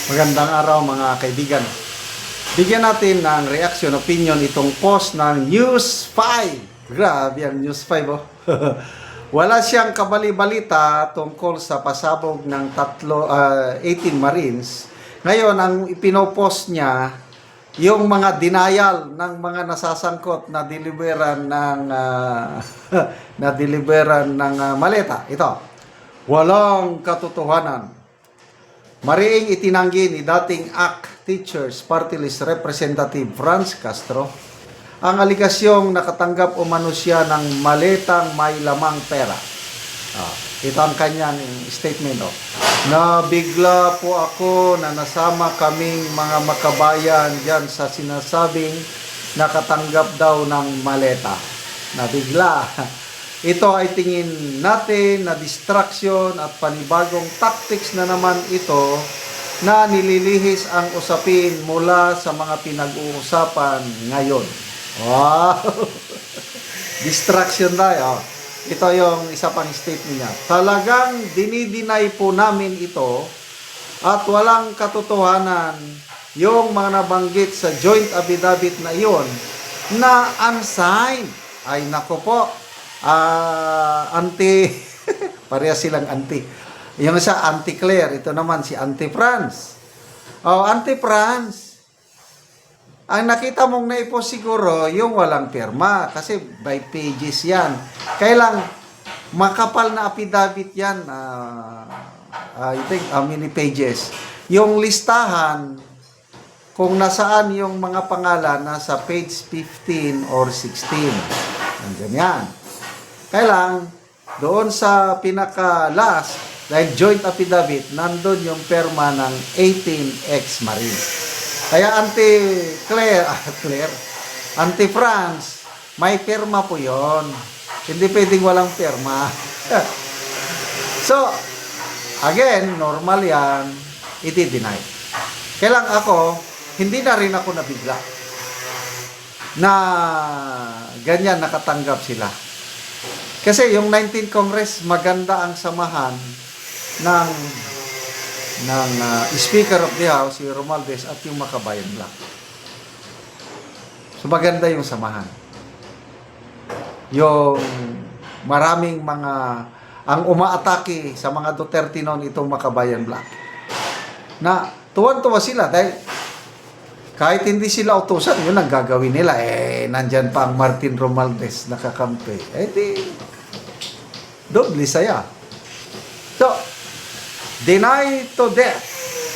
Magandang araw mga kaibigan. Bigyan natin ng reaction, opinion itong post ng News 5. Grabe ang News 5 oh. Wala siyang kabali-balita tungkol sa pasabog ng 18 Marines. Ngayon, ang ipinopost niya, yung mga denial ng mga nasasangkot na deliveran ng maleta. Ito, walang katotohanan. Mariing itinanggi ni dating ACT Teachers Party List Representative Franz Castro ang aligasyong nakatanggap umano siya ng maletang may lamang pera. Ito ang kanyang statement. Nabigla po ako na nasama kaming mga makabayan dyan sa sinasabing nakatanggap daw ng maleta. Nabigla. Ito ay tingin natin na distraction at panibagong tactics na naman ito na nililihis ang usapin mula sa mga pinag-uusapan ngayon. Wow! Distraction tayo. Ito yung isa pang statement niya. Talagang dinidinay po namin ito at walang katotohanan yung mga nabanggit sa joint affidavit na iyon na unsigned. Ay nako po. Auntie, pareha silang auntie. Yung isa, Auntie Claire. Ito naman si Auntie Franz. Auntie Franz, ang nakita mong naipost siguro, yung walang pirma. Kasi by pages yan. Kailang makapal na affidavit yan. I think, how many pages? Yung listahan, kung nasaan yung mga pangalan, nasa page 15 or 16. Nandiyan yan. Kailang, doon sa pinaka-last, dahil joint affidavit, nandun yung perma ng 18 ex-Marines. Kaya Auntie Claire, Auntie Franz, may perma po yon. Hindi pwedeng walang perma. So, again, normal yan, iti-deny. Kailang ako, hindi na rin ako nabigla na ganyan nakatanggap sila. Kasi yung 19th Congress, maganda ang samahan ng Speaker of the House, si Romualdez, at yung Makabayan Black. So maganda yung samahan. Yung maraming mga, ang umaatake sa mga Duterte noon itong Makabayan Black. Na tuwan-tuwa sila dahil kahit hindi sila utusan, yun ang gagawin nila. Nandyan pa ang Martin Romualdez nakakampi. Di, doble saya. So, deny to death.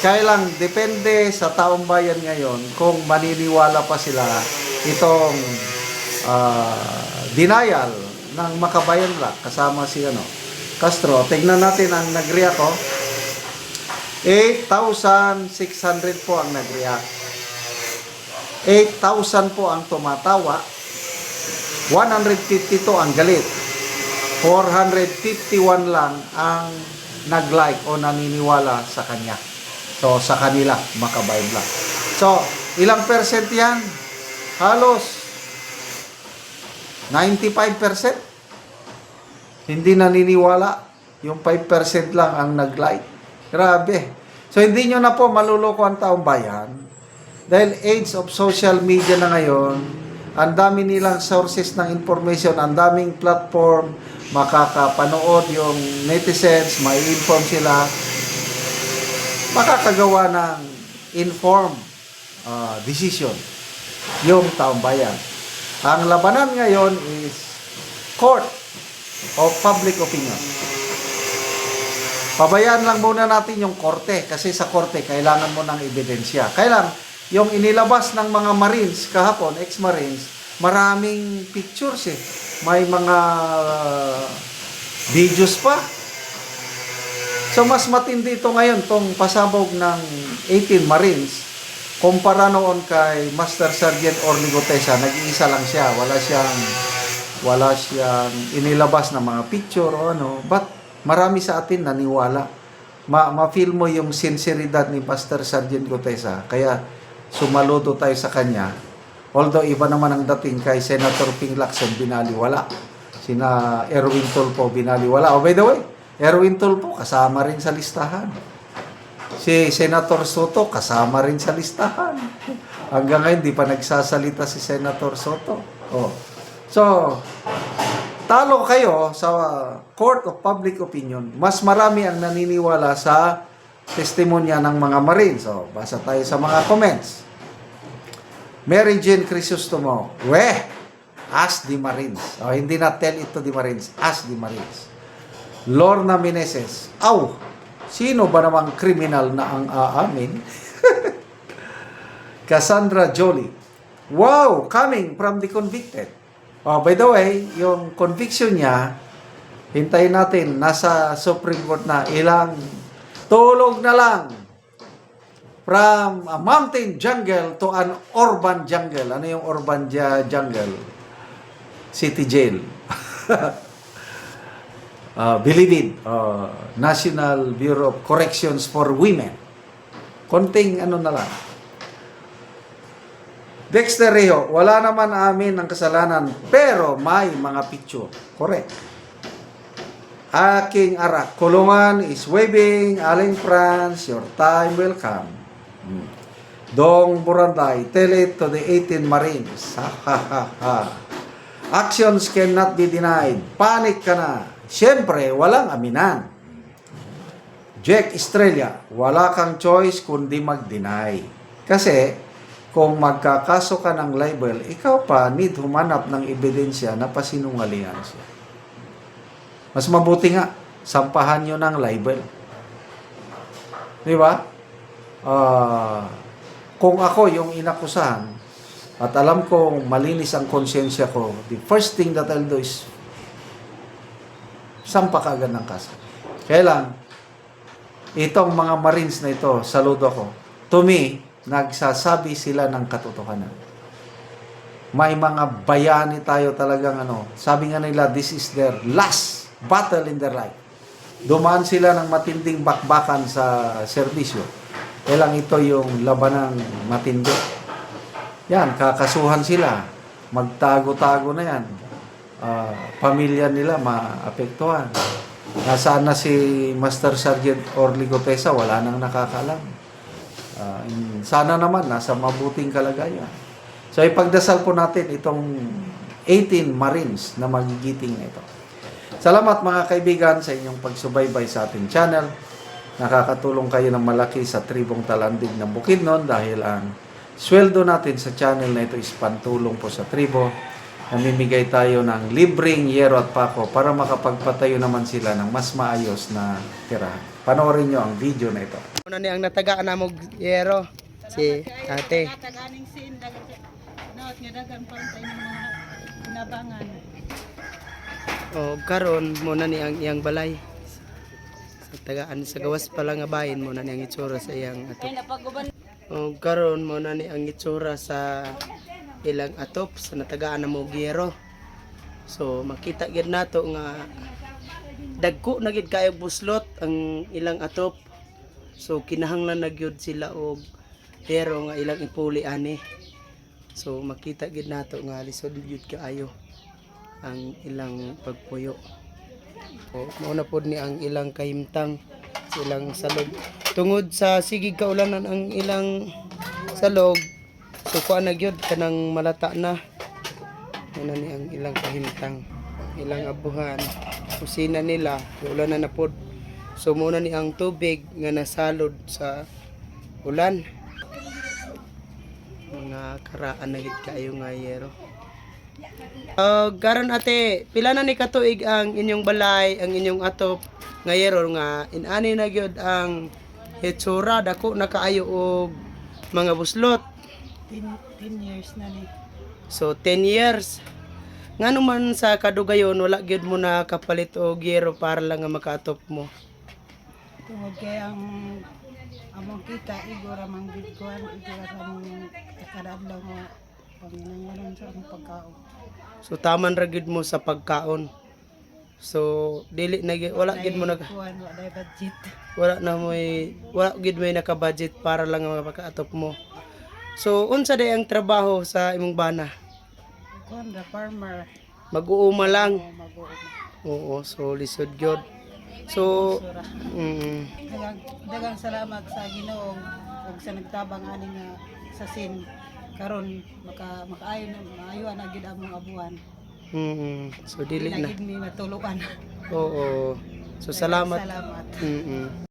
Kailang depende sa taong bayan ngayon kung maniniwala pa sila itong denial ng Makabayan Black kasama si Castro. Tignan natin ang nag-react 8,600 po ang nag-react. 8,000 po ang tumatawa. 152 ang galit. 451 lang ang nag-like o naniniwala sa kanya. So, sa kanila, Makabayan Black. So, ilang percent yan? Halos 95%. Hindi naniniwala. Yung 5% lang ang nag-like. Grabe. So, hindi nyo na po maluloko ang taong bayan. Dahil age of social media na ngayon, ang dami nilang sources ng information, ang daming platform, makakapanood yung netizens, mai-inform sila, makakagawa ng informed decision yung taong bayan. Ang labanan ngayon is court of public opinion. Pabayaan lang muna natin yung korte kasi sa korte kailangan mo ng ebidensya. Kailangan yung inilabas ng mga Marines kahapon, ex-Marines, maraming pictures May mga videos pa. So, mas matindi ito ngayon, tong pasabog ng 18 Marines, kumpara noon kay Master Sergeant Orly Gutesa, nag-iisa lang siya. Wala siyang inilabas na mga picture o But, marami sa atin naniwala. Ma-feel mo yung sinseridad ni Master Sergeant Gutesa. Kaya, sumaludo tayo sa kanya. Although iba naman ang dating kay Senator Ping Lacson, binaliwala. Sina Erwin Tulfo, binaliwala. By the way, Erwin Tulfo kasama rin sa listahan. Si Senator Soto kasama rin sa listahan. Hanggang ngayon, di pa nagsasalita si Senator Soto. Oh. So, talo kayo sa Court of Public Opinion. Mas marami ang naniniwala sa testimonya ng mga Marines. So, basa tayo sa mga comments. Mary Jane Crisostomo, ask the Marines. Oh, hindi na tell it to the Marines, ask the Marines. Lorna Meneses, sino ba namang kriminal na ang aamin? Cassandra Jolie, wow, coming from the convicted. Oh, by the way, yung conviction niya, hintayin natin, nasa Supreme Court na, ilang tulog na lang. From a mountain jungle to an urban jungle. Ano yung urban jungle? City jail. Bilibid. National Bureau of Corrections for Women. Konting ano na lang. Dexter Rejo, wala naman amin ng kasalanan, pero may mga picture. Correct. Aking arak, kulungan is waving, Aling France, your time will come. Dong Buranday, tell it to the 18 Marines. Actions cannot be denied. Panic ka na. Siyempre, walang aminan. Jack Estrella, wala kang choice kundi mag-deny. Kasi, kung magkakaso ka ng libel, ikaw pa need humanap ng ebidensya na pasinungalingan siya. Mas mabuti nga, sampahan nyo ng libel. Di ba? Kung ako yung inakusahan, at alam kong malinis ang konsensya ko, the first thing that I'll do is sampa ka agad ng kaso. Kaya lang, itong mga Marines na ito, saludo ko. To me, nagsasabi sila ng katotohanan. May mga bayani tayo talagang sabi nga nila, this is their last battle in their life. Dumaan sila ng matinding bakbakan sa serbisyo. Kaya lang ito yung labanang matindi. Yan, kakasuhan sila. Magtago-tago na yan. Pamilya nila maapektuhan. Nasaan na si Master Sergeant Orly Gopesa? Wala nang nakakaalam. Sana naman, nasa mabuting kalagayan. So, ipagdasal po natin itong 18 Marines na magigiting na ito. Salamat mga kaibigan sa inyong pagsubaybay sa ating channel. Nakakatulong kayo ng malaki sa tribong Talandig ng Bukidnon dahil ang sweldo natin sa channel na ito is pantulong po sa tribo. Namimigay tayo ng libreng yero at pako para makapagpatayo naman sila ng mas maayos na tirahan. Panoorin nyo ang video na ito. Ano ni ang natagaan na mo yero? Si ate. Nataganing sin dagat nga dagan pa tayo ng mga inabangan. O karon mo na ni ang iyang balay. Sa tagaan sa gawas pa lang nga bahin mo na ni ang itsura sa iyang atop. O karon mo na ni ang itsura sa ilang atop sa natagaan na mo yero. So makita gid nato nga dagko na gid kayo buslot ang ilang atop. So kinahanglan na gyud sila og pero nga ilang ipuli ani. So makita gid nato nga lisod gyud kaayo ang ilang pagpuyo. O mao na pod ni ang ilang kahimtang sa ilang salog. Tungod sa sigig kaulanan ang ilang salog, so kuan na gyud kanang malata na. Ano ni ang ilang kahimtang, ilang abuhan, kusina nila, ulan na pod. So muna ni ang tubig nga nasalod sa ulan. Mga karaan na gid kayo nga yero. Karon ate, pila na ni katuig ang inyong balay, ang inyong atop nga yero nga inani na gyud ang hitsura dako na kaayo og mga buslot. 10 years na ni. So 10 years. Ngano man sa kadugayon wala gyud mo na kapalit og yero para lang nga makaatop mo. Tungod kay ang among kita igora mang gidkuan igora sa mong kadadlaw nga panginahanglan sa among pagkaon. So taman ra gyud mo sa pagkaon. So dili na wala gyud mo na kuan wa day budget. wala gyud may naka-budget para lang nga makaatop mo. So unsa day ang trabaho sa imong bana? Kuan ra farmer. Mag-uuma lang. Mag-uuma. Oo, so lisod gyud. So, Sura. mm, Dagang salamat sa Ginoo ug sa nagtabang ani nga sa sin karon makaayo na maayo na gid ang mga buwan. so dili na. Gid mi matuluan. Oo. So salamat. Salamat. Mm.